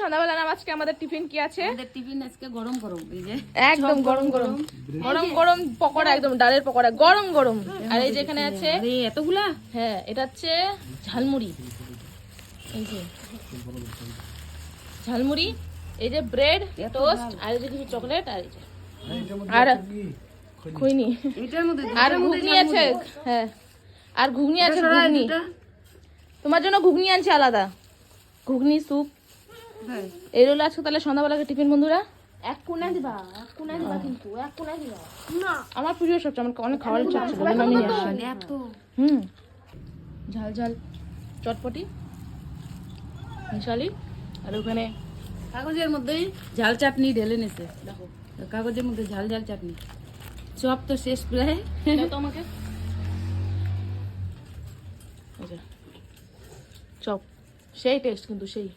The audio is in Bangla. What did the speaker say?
সন্ধ্যাবেলা নাম আজকে আমাদের টিফিন কি আছে? আমাদের টিফিন আজকে গরম গরম, এই যে একদম গরম গরম গরম গরম পকোড়া, একদম ডালের পকোড়া গরম গরম। আর এই যে এখানে আছে, আরে এতগুলা, হ্যাঁ এটা হচ্ছে ঝালমুড়ি, এই যে ঝালমুড়ি, এই যে ব্রেড টোস্ট, আর এই যে কিছু চকলেট, আর এই যে আর খইনি, এটার মধ্যে আর ঘুগনি আছে, হ্যাঁ আর ঘুগনি আছে, ঘুগনি তোমার জন্য ঘুগনি আনছি আলাদা, ঘুগনি স্যুপ। এই রইল আজকে তাহলে সন্ধ্যাবেলাকে টিফিন বন্ধুরা। এক কোণা দিবা কিন্তু এক কোণা দিবা না, আমার প্রিয় সবচেয়ে, আমার অনেক খাওয়ার ইচ্ছা আছে, বলে আমি নিয়ে আসছি। এত ঝাল ঝাল চটপটি মিশালি, আর ওখানে কাগজের মধ্যেই ঝাল চাটনি ঢেলে নিছে, দেখো কাগজের মধ্যে ঝাল ঝাল চাটনি। চপ তো শেষ প্রায়, দাও তো আমাকে, এই যে চপ, সেই টেস্ট কিন্তু সেই।